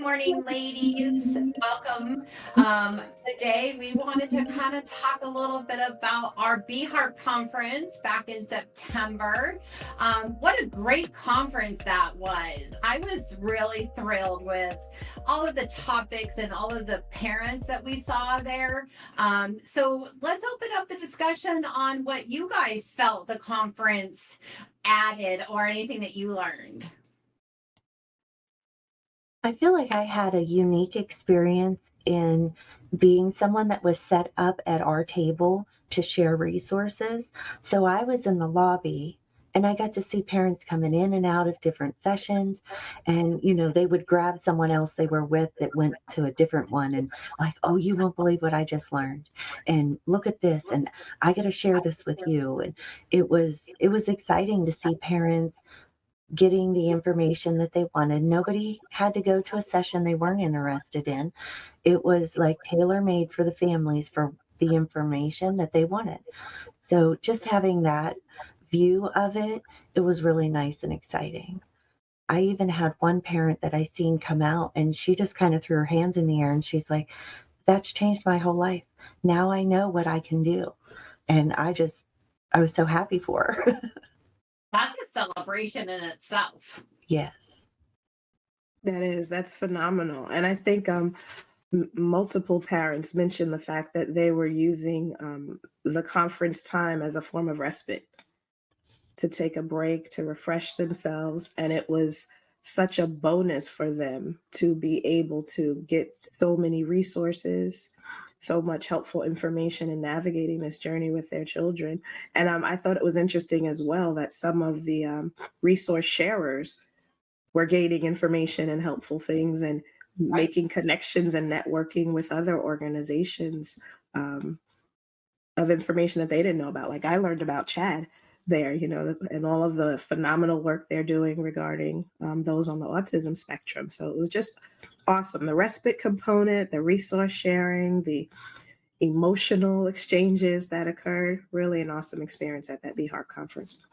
morning, ladies. Welcome. Today, we wanted to kind of talk a little bit about our BHART conference back in September. What a great conference that was. I was really thrilled with all of the topics and all of the parents that we saw there. So, let's open up the discussion on what you guys felt the conference added or anything that you learned. I feel like I had a unique experience in being someone that was set up at our table to share resources. So I was in the lobby and I got to see parents coming in and out of different sessions. And, they would grab someone else they were with that went to a different one and like, oh, you won't believe what I just learned. And look at this. And I got to share this with you. And it was exciting to see parents getting the information that they wanted. Nobody had to go to a session they weren't interested in. It was like tailor made for the families for the information that they wanted. So just having that view of it, it was really nice and exciting. I even had one parent that I seen come out and she just kind of threw her hands in the air and she's like, that's changed my whole life. Now I know what I can do. And I was so happy for her. That's a celebration in itself. Yes. That's phenomenal. And I think multiple parents mentioned the fact that they were using the conference time as a form of respite to take a break, to refresh themselves. And it was such a bonus for them to be able to get so many resources, so much helpful information in navigating this journey with their children. And I thought it was interesting as well that some of the resource sharers were gaining information and helpful things and making connections and networking with other organizations of information that they didn't know about. Like I learned about CHAD there, and all of the phenomenal work they're doing regarding those on the autism spectrum. So it was just awesome. The respite component, the resource sharing, the emotional exchanges that occurred, really an awesome experience at that BHART conference.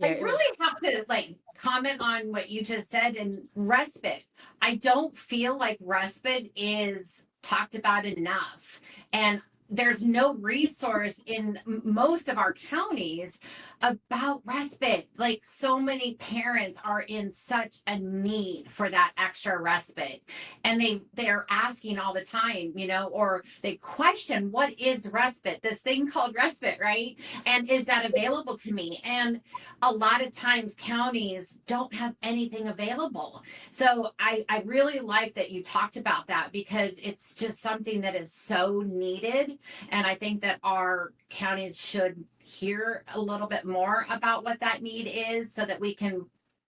I really have to comment on what you just said and respite. I don't feel like respite is talked about enough. And there's no resource in most of our counties about respite. Like so many parents are in such a need for that extra respite. And they're asking all the time, or they question what is respite, this thing called respite, right? And is that available to me? And a lot of times counties don't have anything available. So I really like that you talked about that because it's just something that is so needed. And I think that our counties should hear a little bit more about what that need is so that we can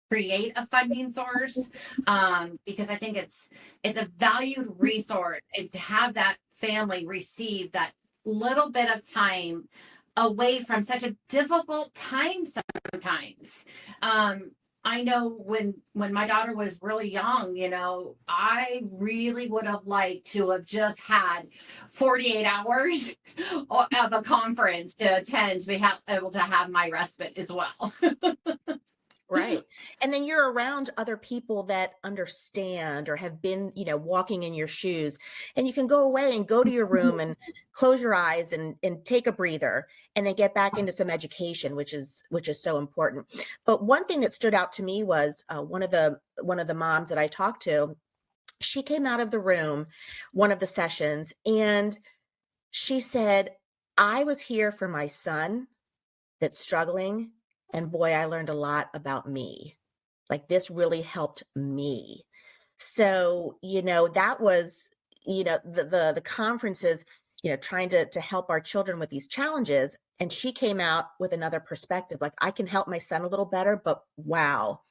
create a funding source, because I think it's a valued resource, and to have that family receive that little bit of time away from such a difficult time sometimes. I know when my daughter was really young, I really would have liked to have just had 48 hours of a conference to attend to be able to have my respite as well. Right. And then you're around other people that understand or have been, walking in your shoes, and you can go away and go to your room and close your eyes and take a breather and then get back into some education, which is so important. But one thing that stood out to me was one of the moms that I talked to, she came out of the room, one of the sessions, and she said, I was here for my son that's struggling. And boy, I learned a lot about me. Like this really helped me. So, that was, the conferences, trying to help our children with these challenges. And she came out with another perspective. Like I can help my son a little better, but wow,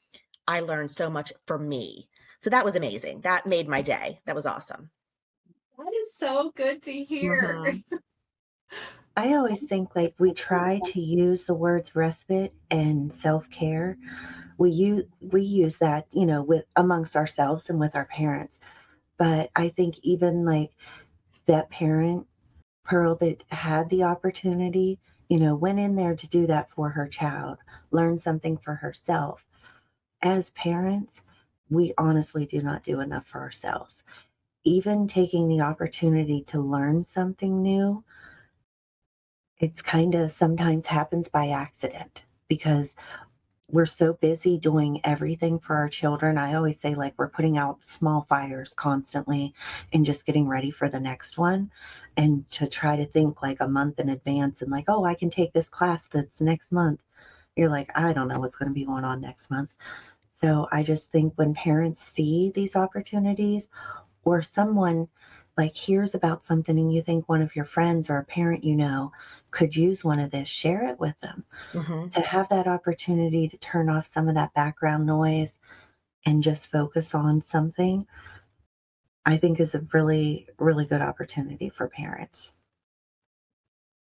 I learned so much for me. So that was amazing. That made my day. That was awesome. That is so good to hear. Mm-hmm. I always think like we try to use the words respite and self-care. We use that, with amongst ourselves and with our parents. But I think even like that parent, Pearl, that had the opportunity, went in there to do that for her child, learn something for herself. As parents, we honestly do not do enough for ourselves. Even taking the opportunity to learn something new, it's kind of sometimes happens by accident because we're so busy doing everything for our children. I always say, like, we're putting out small fires constantly and just getting ready for the next one. And to try to think like a month in advance and, like, oh, I can take this class that's next month. You're like, I don't know what's going to be going on next month. So I just think when parents see these opportunities, or someone like hears about something and you think one of your friends or a parent could use one of this, share it with them. Mhm. To have that opportunity to turn off some of that background noise and just focus on something, I think is a really, really good opportunity for parents.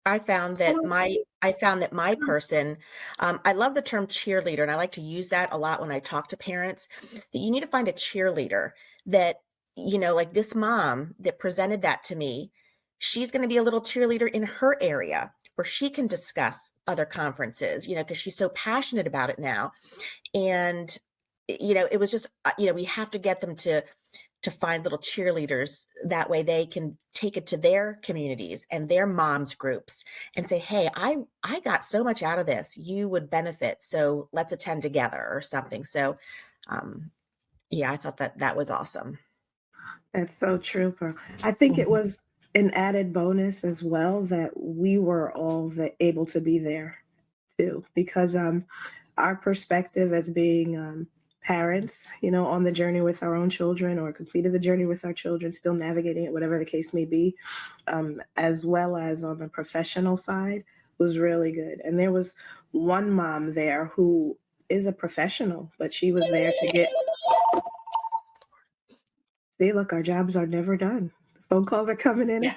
I found that my person, I love the term cheerleader, and I like to use that a lot when I talk to parents, that you need to find a cheerleader that, like this mom that presented that to me, she's going to be a little cheerleader in her area where she can discuss other conferences, because she's so passionate about it now. And, it was just, we have to get them to find little cheerleaders. That way they can take it to their communities and their moms groups and say, hey, I got so much out of this. You would benefit. So let's attend together or something. So um, yeah, I thought that was awesome. That's so true, Pearl. I think it Mhm. was an added bonus as well that we were all able to be there too, because our perspective as being parents, on the journey with our own children or completed the journey with our children, still navigating it, whatever the case may be, as well as on the professional side, was really good. And there was one mom there who is a professional, but she was there to get. See, look, our jobs are never done. Phone calls are coming in. Yeah.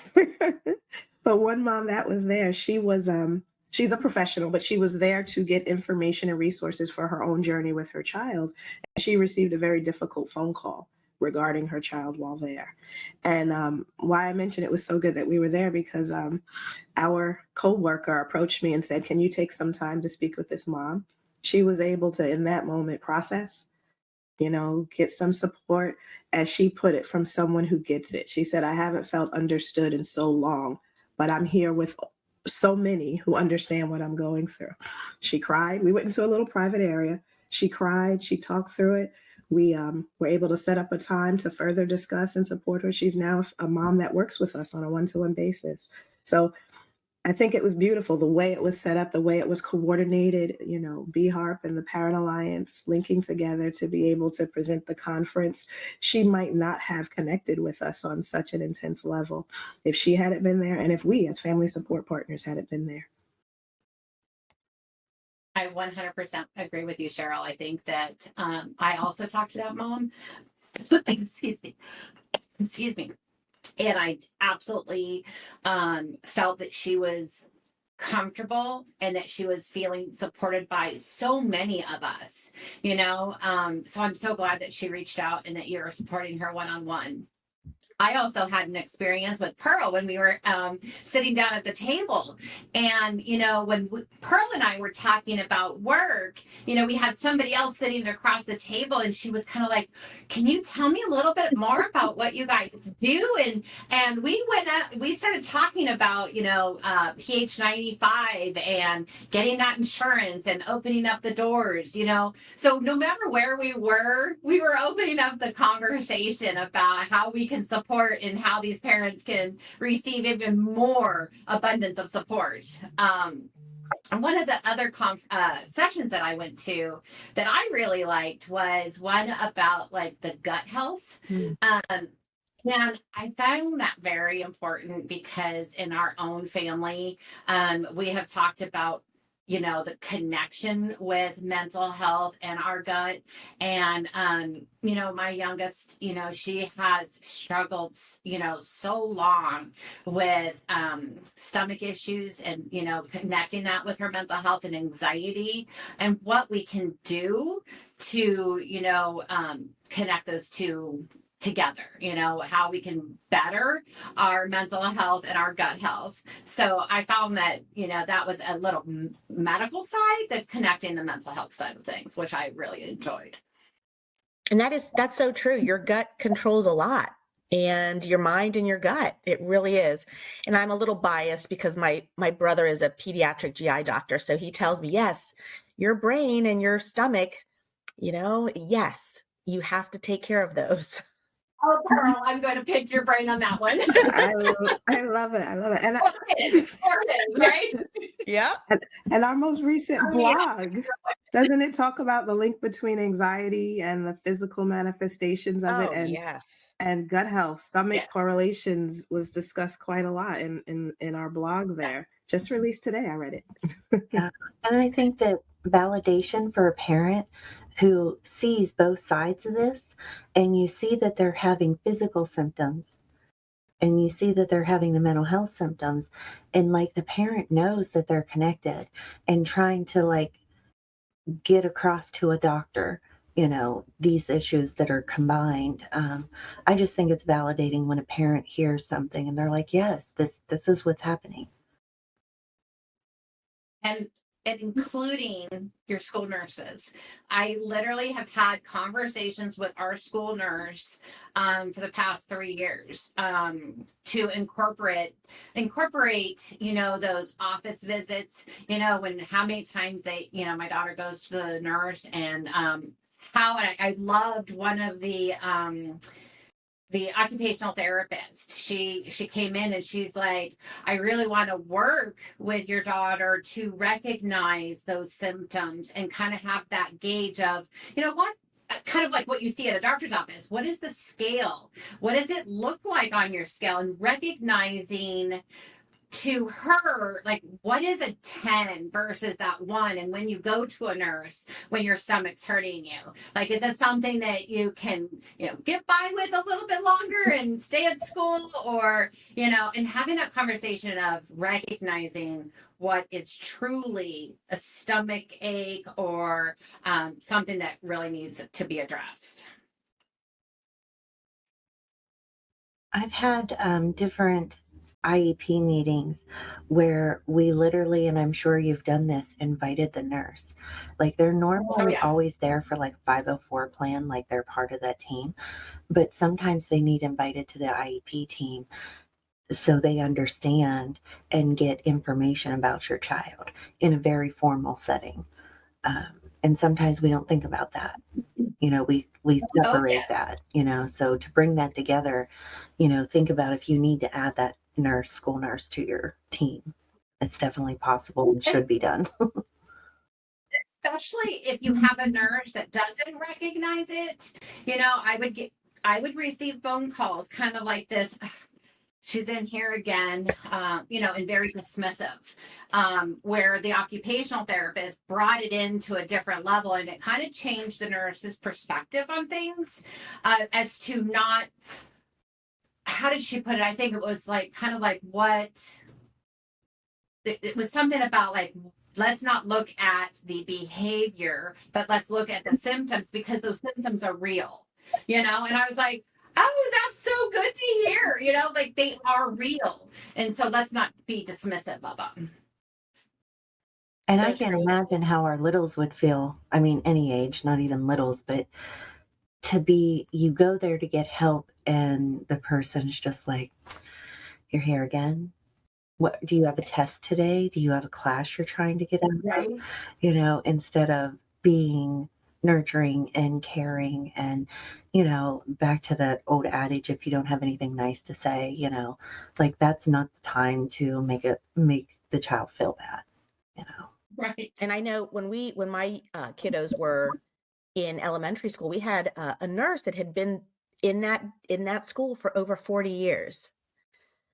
But one mom that was there, she's a professional, but she was there to get information and resources for her own journey with her child. She received a very difficult phone call regarding her child while there. And why I mentioned it was so good that we were there because our coworker approached me and said, "Can you take some time to speak with this mom?" She was able to, in that moment, process, get some support, as she put it, from someone who gets it. She said, I haven't felt understood in so long, but I'm here with so many who understand what I'm going through. She cried. We went into a little private area. She cried. She talked through it. We were able to set up a time to further discuss and support her. She's now a mom that works with us on a one-to-one basis. So I think it was beautiful the way it was set up, the way it was coordinated, BHARP and the Parent Alliance linking together to be able to present the conference. She might not have connected with us on such an intense level if she hadn't been there and if we as family support partners hadn't been there. I 100% agree with you, Cheryl. I think that I also talked to that mom. Excuse me. Excuse me. And I absolutely felt that she was comfortable and that she was feeling supported by so many of us, so I'm so glad that she reached out and that you're supporting her one-on-one. I also had an experience with Pearl when we were sitting down at the table. And, when Pearl and I were talking about work, we had somebody else sitting across the table and she was kind of like, can you tell me a little bit more about what you guys do? And we we started talking about, PH95 and getting that insurance and opening up the doors, So no matter where we were opening up the conversation about how we can support and how these parents can receive even more abundance of support. And one of the other sessions that I went to that I really liked was one about like the gut health. And I found that very important because in our own family, we have talked about the connection with mental health and our gut. And, my youngest, she has struggled, so long with stomach issues and, connecting that with her mental health and anxiety and what we can do to, connect those two together, how we can better our mental health and our gut health. So I found that, that was a little medical side that's connecting the mental health side of things, which I really enjoyed. And that's so true. Your gut controls a lot, and your mind and your gut. It really is. And I'm a little biased because my brother is a pediatric GI doctor. So he tells me, yes, your brain and your stomach, yes, you have to take care of those. Oh, Pearl, I'm going to pick your brain on that one. I love it. I love it. And Right? Yeah. and our most recent I mean, blog, doesn't it talk about the link between anxiety and the physical manifestations of it, Oh, and yes. gut health, stomach Yeah. correlations was discussed quite a lot in our blog there. Just released today. I read it. Yeah. And I think that validation for a parent who sees both sides of this, and you see that they're having physical symptoms and you see that they're having the mental health symptoms, and like the parent knows that they're connected and trying to like get across to a doctor, these issues that are combined. I just think it's validating when a parent hears something and they're like, yes, this is what's happening. and including your school nurses. I literally have had conversations with our school nurse for the past 3 years to incorporate those office visits, when how many times my daughter goes to the nurse, and how I loved one of the occupational therapist. She came in and she's like, I really want to work with your daughter to recognize those symptoms and kind of have that gauge of, what kind of like what you see at a doctor's office. What is the scale? What does it look like on your scale? And recognizing to her, like, what is a 10 versus that 1? And when you go to a nurse, when your stomach's hurting you, like, is it something that you can, get by with a little bit longer and stay at school, or, and having that conversation of recognizing what is truly a stomach ache or something that really needs to be addressed. I've had different IEP meetings where we literally, and I'm sure you've done this, invited the nurse. Like they're normally yeah. always there for like 504 plan, like they're part of that team, but sometimes they need invited to the IEP team so they understand and get information about your child in a very formal setting. And sometimes we don't think about that. We separate that, so to bring that together, think about if you need to add that school nurse to your team. It's definitely possible and should be done. Especially if you have a nurse that doesn't recognize it. I would receive phone calls kind of like this. She's in here again, and very dismissive, where the occupational therapist brought it into a different level, and it kind of changed the nurse's perspective on things, as to not, how did she put it? I think it was like, kind of like it was something about like, let's not look at the behavior, but let's look at the symptoms, because those symptoms are real, and I was like, oh, that's so good to hear, like they are real. And so let's not be dismissive of them. And So I can't true. imagine how our littles would feel. I mean, any age, not even littles, but you go there to get help and the person's just like, you're here again. What, do you have a test today? Do you have a class you're trying to get out of? Instead of being nurturing and caring and, back to that old adage, if you don't have anything nice to say, like that's not the time to make the child feel bad, Right. And I know when my kiddos were in elementary school, we had a nurse that had been in that school for over 40 years.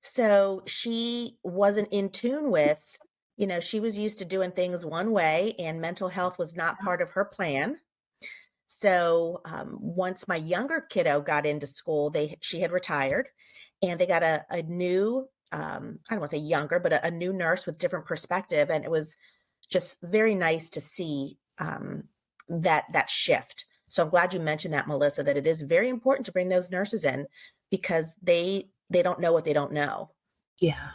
So she wasn't in tune with, she was used to doing things one way, and mental health was not part of her plan. So once my younger kiddo got into school, she had retired, and they got a new, I don't want to say younger, but a new nurse with different perspective. And it was just very nice to see that shift. So I'm glad you mentioned that, Melissa, that it is very important to bring those nurses in, because they don't know what they don't know. Yeah.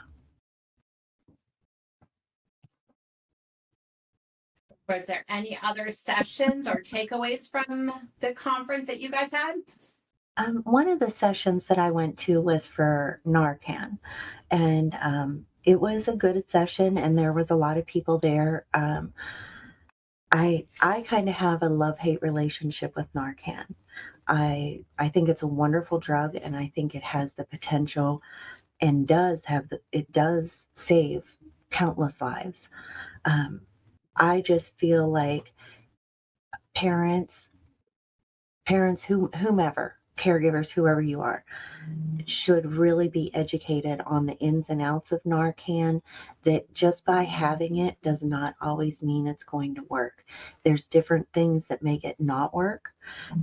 Was there any other sessions or takeaways from the conference that you guys had? One of the sessions that I went to was for Narcan, and it was a good session, and there was a lot of people there. I kind of have a love-hate relationship with Narcan. I think it's a wonderful drug, and I think it has the potential and it does save countless lives. I just feel like parents, whomever, caregivers, whoever you are, should really be educated on the ins and outs of Narcan, that just by having it does not always mean it's going to work. There's different things that make it not work.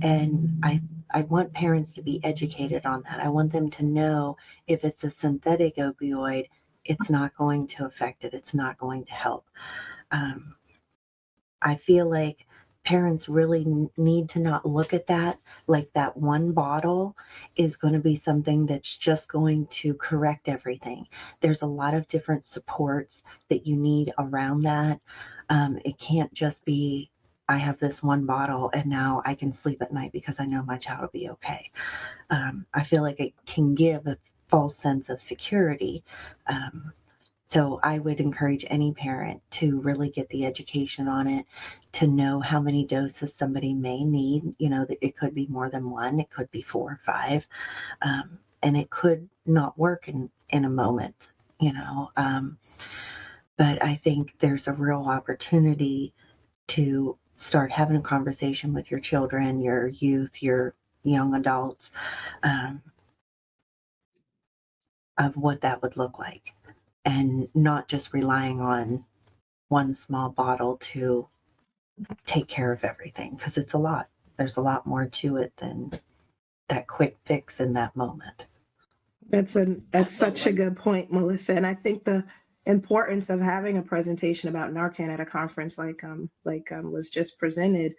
And I want parents to be educated on that. I want them to know if it's a synthetic opioid, it's not going to affect it. It's not going to help. I feel like parents really need to not look at that like that one bottle is going to be something that's just going to correct everything. There's a lot of different supports that you need around that. It can't just be, I have this one bottle and now I can sleep at night because I know my child will be okay. I feel like it can give a false sense of security. So I would encourage any parent to really get the education on it, to know how many doses somebody may need. You know, that it could be more than one, it could be 4 or 5, and it could not work in a moment, you know. But I think there's a real opportunity to start having a conversation with your children, your youth, your young adults, of what that would look like, and not just relying on one small bottle to take care of everything, because it's a lot. There's a lot more to it than that quick fix in that moment. That's such a good point, Melissa. And I think the importance of having a presentation about Narcan at a conference like was just presented,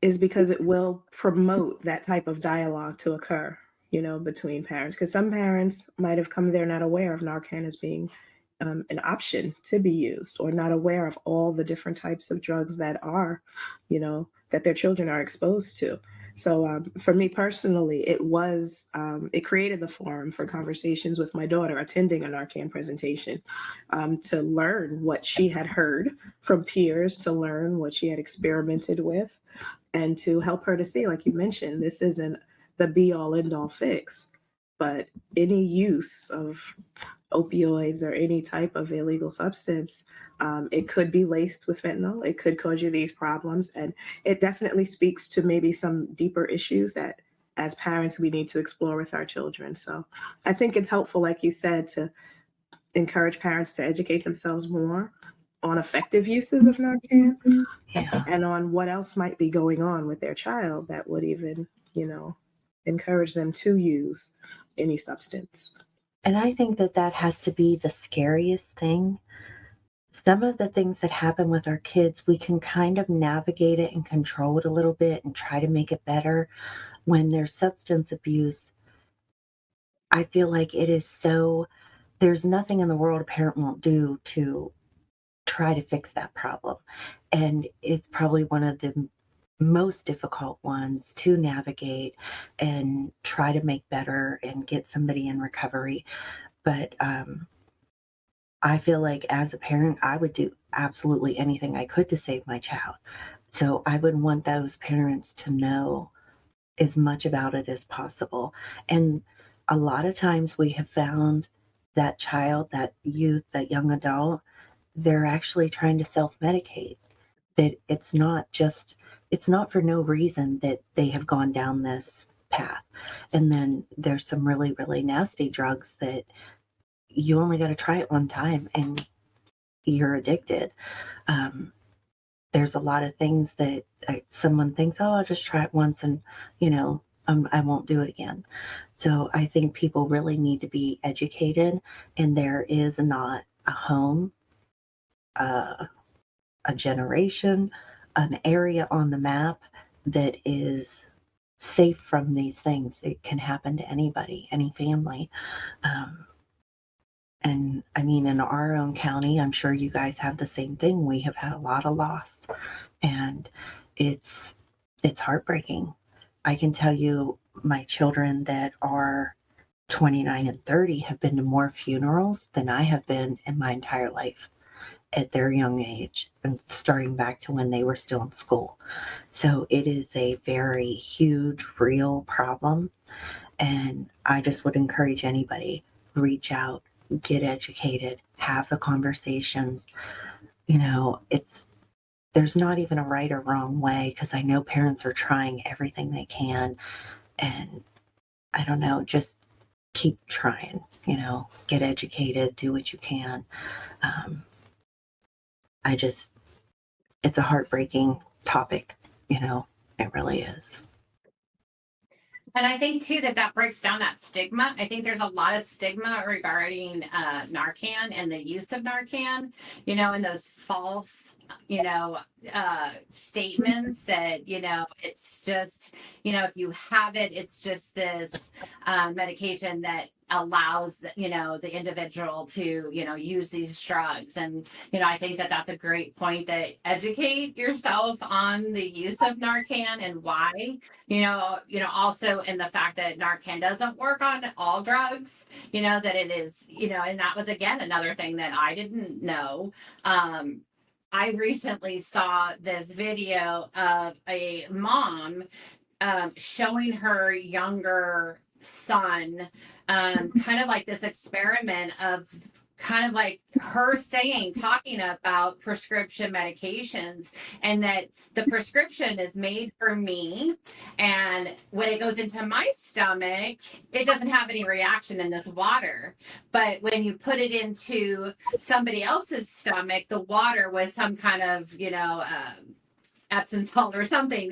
is because it will promote that type of dialogue to occur, you know, between parents. Because some parents might have come there not aware of Narcan as being an option to be used, or not aware of all the different types of drugs that are, you know, that their children are exposed to. So for me personally, it created the forum for conversations with my daughter attending a Narcan presentation, to learn what she had heard from peers, to learn what she had experimented with, and to help her to see, like you mentioned, this isn't the be all end all fix, but any use of opioids or any type of illegal substance, it could be laced with fentanyl. It could cause you these problems. And it definitely speaks to maybe some deeper issues that as parents we need to explore with our children. So I think it's helpful, like you said, to encourage parents to educate themselves more on effective uses of Narcan, Yeah. and on what else might be going on with their child that would even, you know, encourage them to use any substance. And I think that that has to be the scariest thing. Some of the things that happen with our kids, we can kind of navigate it and control it a little bit and try to make it better. When there's substance abuse, I feel like it is so, there's nothing in the world a parent won't do to try to fix that problem. And it's probably one of the most difficult ones to navigate and try to make better and get somebody in recovery. But I feel like as a parent, I would do absolutely anything I could to save my child. So I would want those parents to know as much about it as possible. And a lot of times we have found that child, that youth, that young adult, they're actually trying to self-medicate. That it's not for no reason that they have gone down this path. And then there's some really, really nasty drugs that you only got to try it one time and you're addicted. There's a lot of things that someone thinks, oh, I'll just try it once and, you know, I won't do it again. So I think people really need to be educated, and there is not a home, a generation, an area on the map that is safe from these things. It can happen to anybody, any family. And I mean, in our own county, I'm sure you guys have the same thing. We have had a lot of loss, and it's heartbreaking. I can tell you, my children that are 29 and 30 have been to more funerals than I have been in my entire life at their young age, and starting back to when they were still in school. So it is a very huge, real problem. And I just would encourage anybody, reach out, get educated, have the conversations. There's not even a right or wrong way, because I know parents are trying everything they can. And I don't know, just keep trying, get educated, do what you can. Um, it's a heartbreaking topic, it really is. And I think too that breaks down that stigma. I think there's a lot of stigma regarding Narcan and the use of Narcan, and those false, statements that, it's just, if you have it, it's just this medication that allows the individual to use these drugs. And I think that that's a great point, that educate yourself on the use of Narcan and why, also in the fact that Narcan doesn't work on all drugs, that it is, and that was again another thing that I didn't know. I recently saw this video of a mom showing her younger son kind of like this experiment of kind of like her talking about prescription medications, and that the prescription is made for me, and when it goes into my stomach, it doesn't have any reaction in this water, but when you put it into somebody else's stomach, the water was some kind of Epsom salt or something,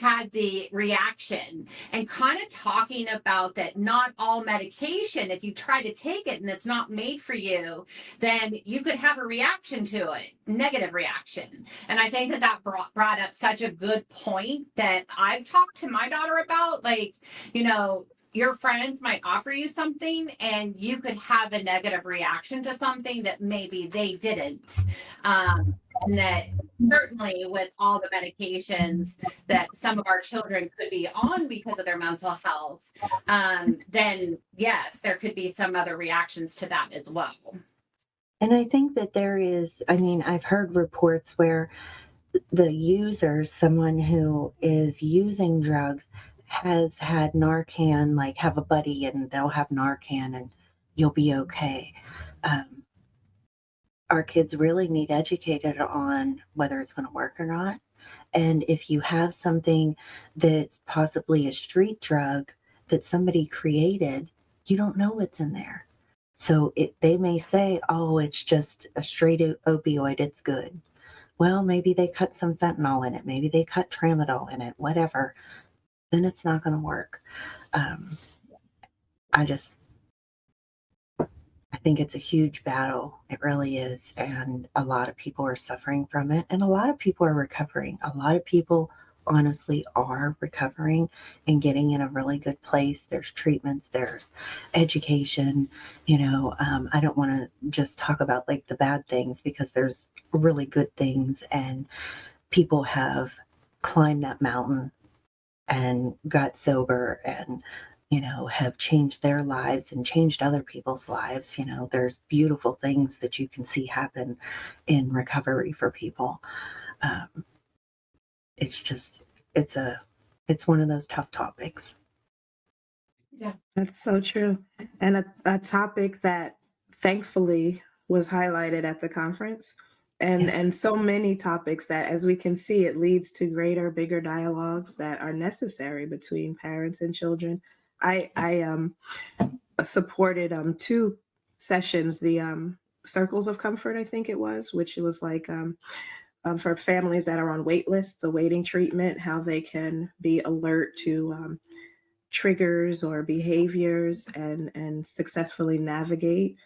had the reaction, and kind of talking about that not all medication, if you try to take it and it's not made for you, then you could have a reaction to it, negative reaction. And I think that brought up such a good point that I've talked to my daughter about, like, your friends might offer you something and you could have a negative reaction to something that maybe they didn't. And that certainly with all the medications that some of our children could be on because of their mental health, then yes, there could be some other reactions to that as well. And I think that I've heard reports where the user, someone who is using drugs, has had Narcan, like have a buddy and they'll have Narcan and you'll be okay. Our kids really need educated on whether it's going to work or not. And if you have something that's possibly a street drug that somebody created, you don't know what's in there. So they may say, oh, it's just a straight opioid, it's good. Well, maybe they cut some fentanyl in it. Maybe they cut tramadol in it, whatever. Then it's not going to work. I think it's a huge battle. It really is. And a lot of people are suffering from it. And a lot of people are recovering. A lot of people honestly are recovering and getting in a really good place. There's treatments, there's education. I don't want to just talk about like the bad things, because there's really good things, and people have climbed that mountain and got sober and have changed their lives and changed other people's lives. There's beautiful things that you can see happen in recovery for people. It's one of those tough topics. Yeah, That's so true. And a topic that thankfully was highlighted at the conference. And so many topics that, as we can see, it leads to greater, bigger dialogues that are necessary between parents and children. I supported 2 sessions, the Circles of Comfort, I think it was, which was like for families that are on wait lists, awaiting treatment, how they can be alert to triggers or behaviors and successfully navigate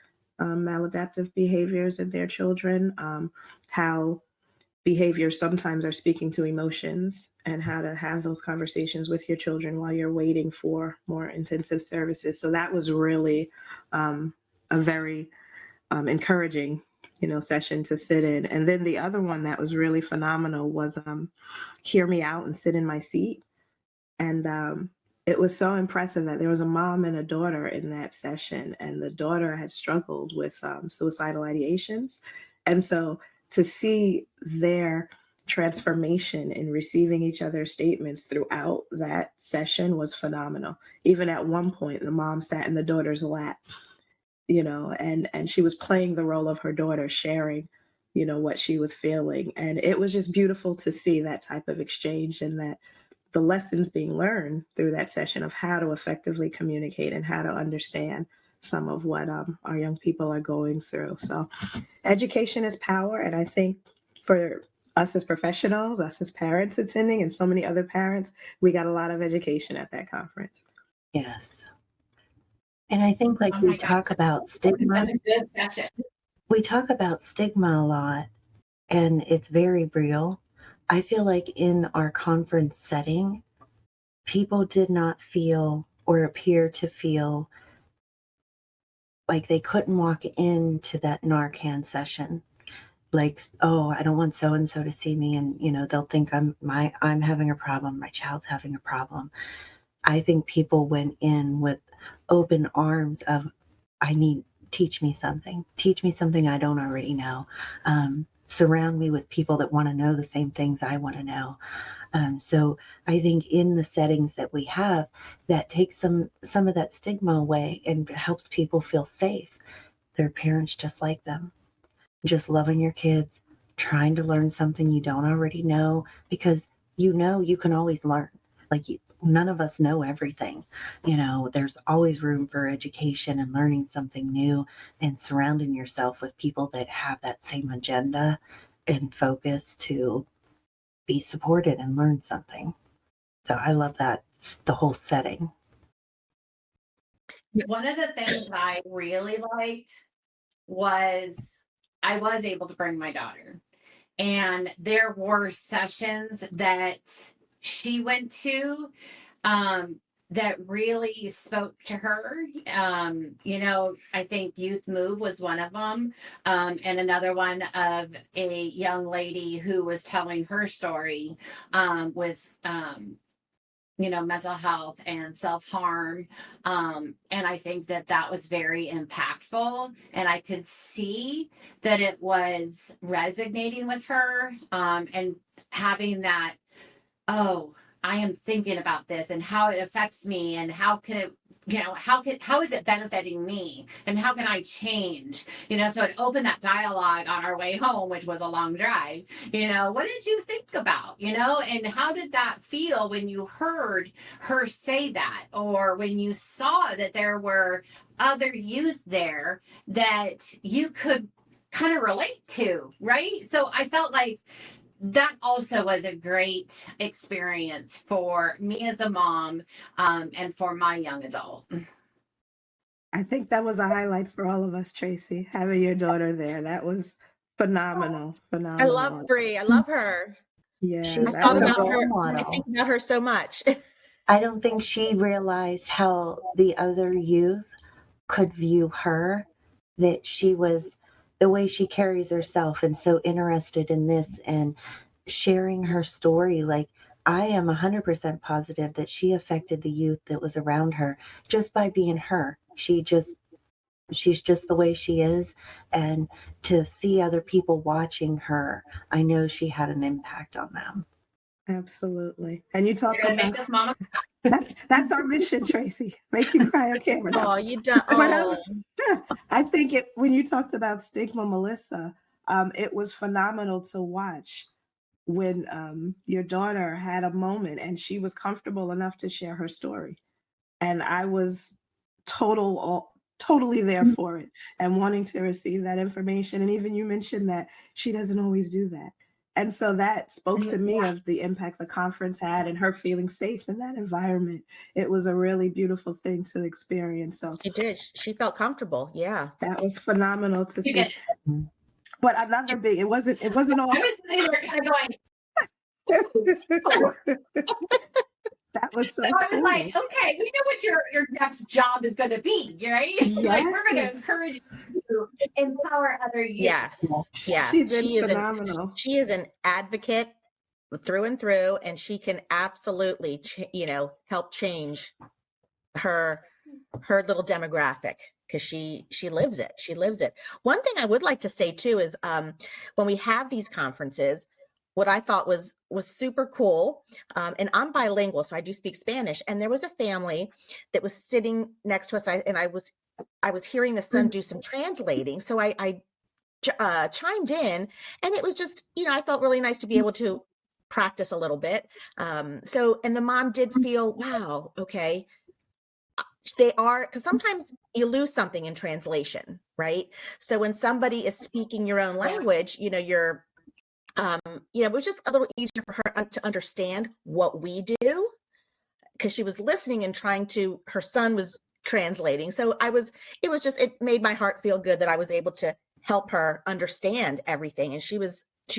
maladaptive behaviors in their children, how behaviors sometimes are speaking to emotions, and how to have those conversations with your children while you're waiting for more intensive services. So that was really a very encouraging, session to sit in. And then the other one that was really phenomenal was Hear Me Out and Sit in My Seat. And it was so impressive that there was a mom and a daughter in that session, and the daughter had struggled with suicidal ideations. And so to see their transformation in receiving each other's statements throughout that session was phenomenal. Even at one point, the mom sat in the daughter's lap, and she was playing the role of her daughter, sharing, what she was feeling. And it was just beautiful to see that type of exchange, and that the lessons being learned through that session of how to effectively communicate and how to understand some of what our young people are going through. So education is power. And I think for us as professionals, us as parents attending, and so many other parents, we got a lot of education at that conference. Yes. And I think Oh my gosh. about It's stigma. such a good session. We talk about stigma a lot, and it's very real. I feel like in our conference setting, people did not feel or appear to feel like they couldn't walk into that Narcan session. Like, oh, I don't want so and so to see me, and they'll think I'm having a problem, my child's having a problem. I think people went in with open arms of, teach me something I don't already know. Surround me with people that want to know the same things I want to know. So I think in the settings that we have, that takes some of that stigma away and helps people feel safe. Their parents just like them, just loving your kids, trying to learn something you don't already know, because you can always learn. Like, none of us know everything. There's always room for education and learning something new, and surrounding yourself with people that have that same agenda and focus to be supported and learn something. So I love that, the whole setting. One of the things I really liked was I was able to bring my daughter, and there were sessions that she went to that really spoke to her. I think Youth Move was one of them, and another one of a young lady who was telling her story with mental health and self-harm. And I think that was very impactful. And I could see that it was resonating with her, and having that, oh, I am thinking about this and how it affects me, and how can it, how is it benefiting me, and how can I change? So it opened that dialogue on our way home, which was a long drive. What did you think about, and how did that feel when you heard her say that, or when you saw that there were other youth there that you could kind of relate to, right? So I felt like that also was a great experience for me as a mom, and for my young adult. I think that was a highlight for all of us, Tracy, having your daughter there. That was phenomenal. I love Bree. I love her. Yeah, She's I that thought was about her. I model. think about her so much. I don't think she realized how the other youth could view her, that she was, the way she carries herself and so interested in this and sharing her story. Like, I am 100% positive that she affected the youth that was around her just by being her. She's just the way she is. And to see other people watching her, I know she had an impact on them. absolutely. And you talk You're gonna make about this mama. that's our mission, Tracy. Make you cry on camera. Oh, you done. But I think when you talked about stigma, Melissa, it was phenomenal to watch when your daughter had a moment and she was comfortable enough to share her story. And I was totally there for it and wanting to receive that information. And even you mentioned that she doesn't always do that. And so that spoke to me of the impact the conference had and her feeling safe in that environment. It was a really beautiful thing to experience. So She did. She felt comfortable. Yeah. that was phenomenal to You see. did. But another big, it wasn't all. I was sitting there kind of going, That was so So I was cool. like, okay, we know what your next job is going to be, right? Like we're going to encourage you to empower other youth. Yes. Yes. She's She is phenomenal. she is an advocate through and through, and she can absolutely, help change her little demographic, because she lives it. She lives it. One thing I would like to say too is when we have these conferences, what I thought was super cool, and I'm bilingual, so I do speak Spanish. And there was a family that was sitting next to us, and I was hearing the son do some translating, so I chimed in, and it was just, I felt really nice to be able to practice a little bit. And the mom did feel, wow, okay, they are, because sometimes you lose something in translation, right? So when somebody is speaking your own language, you're it was just a little easier for her to understand what we do, because she was listening and her son was translating. So it made my heart feel good that I was able to help her understand everything. And she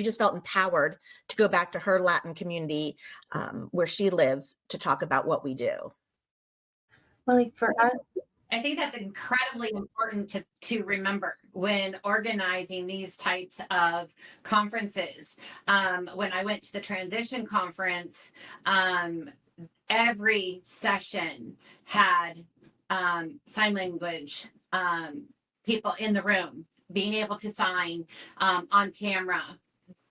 just felt empowered to go back to her Latin community, where she lives, to talk about what we do. Well, like for us, I think that's incredibly important to remember when organizing these types of conferences. When I went to the transition conference, every session had sign language people in the room being able to sign on camera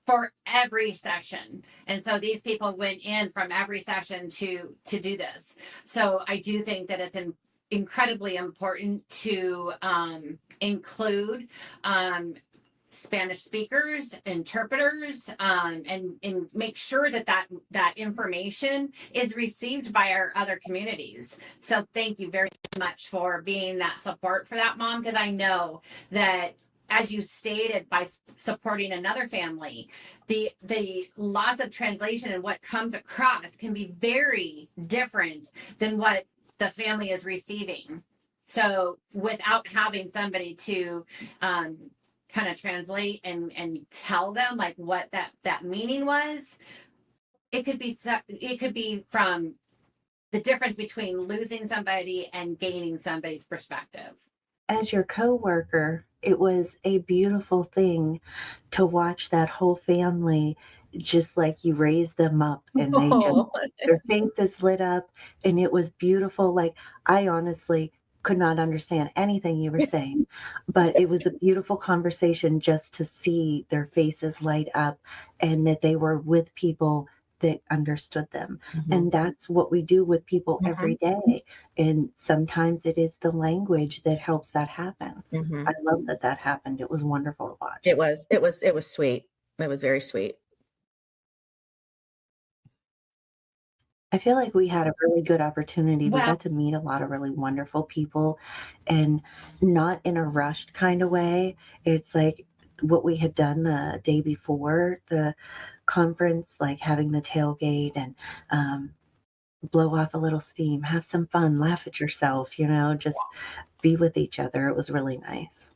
for every session. And so these people went in from every session to do this. So I do think that it's incredibly important to include Spanish speakers, interpreters, and make sure that information is received by our other communities. So thank you very much for being that support for that, Mom, because I know that, as you stated, by supporting another family, the loss of translation and what comes across can be very different than what the family is receiving. So without having somebody to kind of translate and tell them like what that meaning was, it could be from the difference between losing somebody and gaining somebody's perspective. as your coworker, it was a beautiful thing to watch that whole family, just like you raised them up and they just their faces lit up, and it was beautiful. Like, I honestly could not understand anything you were saying, but it was a beautiful conversation just to see their faces light up and that they were with people that understood them. And that's what we do with people every day. And sometimes it is the language that helps that happen. I love that happened. It was wonderful to watch. It was sweet. It was very sweet. I feel like we had a really good opportunity. We Well- got to meet a lot of really wonderful people, and not in a rushed kind of way. It's like what we had done the day before the conference, like having the tailgate and blow off a little steam, have some fun, laugh at yourself, just be with each other. It was really nice.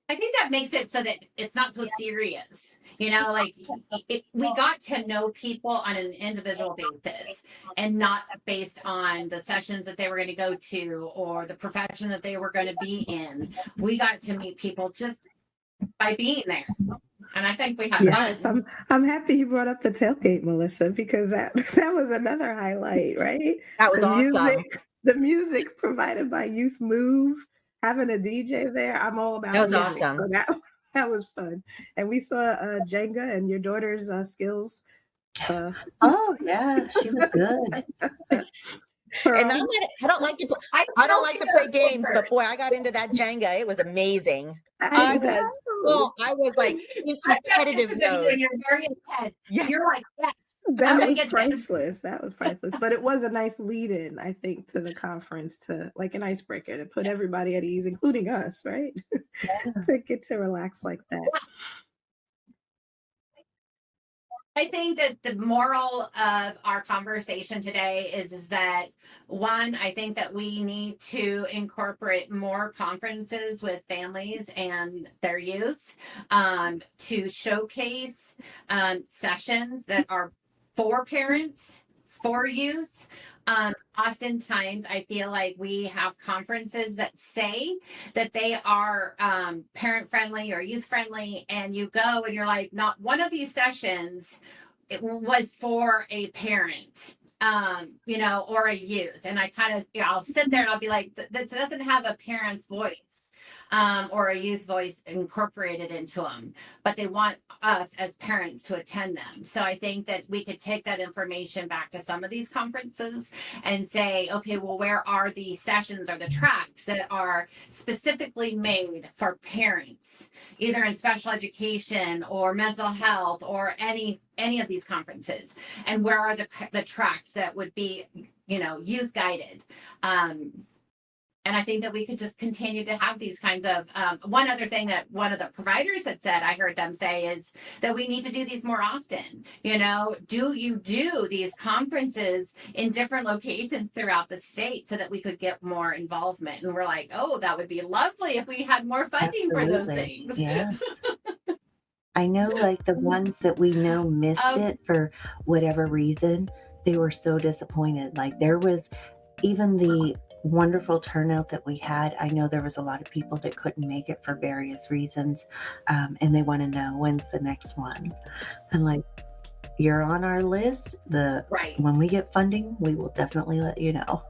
I think that makes it so that it's not so serious. Like we got to know people on an individual basis and not based on the sessions that they were going to go to or the profession that they were going to be in. We got to meet people just by being there. And I think we have fun. I'm happy you brought up the tailgate, Melissa, because that was another highlight, right? That was awesome. The music provided by Youth Move, having a DJ there. I'm all about That was music. awesome. So that was fun. And we saw Jenga and your daughter's skills. Oh yeah, she was good. And I don't like to play games, but boy, I got into that Jenga. It was amazing. I was like in competitive mode. You're very intense. Yes. You're like, yes. That was priceless. That was priceless. But it was a nice lead-in, I think, to the conference, to like an icebreaker to put everybody at ease, including us, right? Yeah. To get to relax like that. I think that the moral of our conversation today is that, one, I think that we need to incorporate more conferences with families and their youth to showcase sessions that are for parents for youth. Oftentimes I feel like we have conferences that say that they are parent friendly or youth friendly, and you go and you're like, not one of these sessions it was for a parent, or a youth. And I kind of, I'll sit there and I'll be like, this doesn't have a parent's voice, or a youth voice incorporated into them, but they want us as parents to attend them. So I think that we could take that information back to some of these conferences and say, okay, well, where are the sessions or the tracks that are specifically made for parents, either in special education or mental health or any of these conferences, and where are the tracks that would be, youth guided. And I think that we could just continue to have these kinds of, one other thing that one of the providers had said, I heard them say, is that we need to do these more often. Do you do these conferences in different locations throughout the state so that we could get more involvement? And we're like, oh, that would be lovely if we had more funding for those Absolutely. things. Yes. I know, like the ones that we know missed it for whatever reason, they were so disappointed. Like there was even the wonderful turnout that we had. I know there was a lot of people that couldn't make it for various reasons, and they want to know when's the next one. I'm like, you're on our list. Right. When we get funding, we will definitely let you know.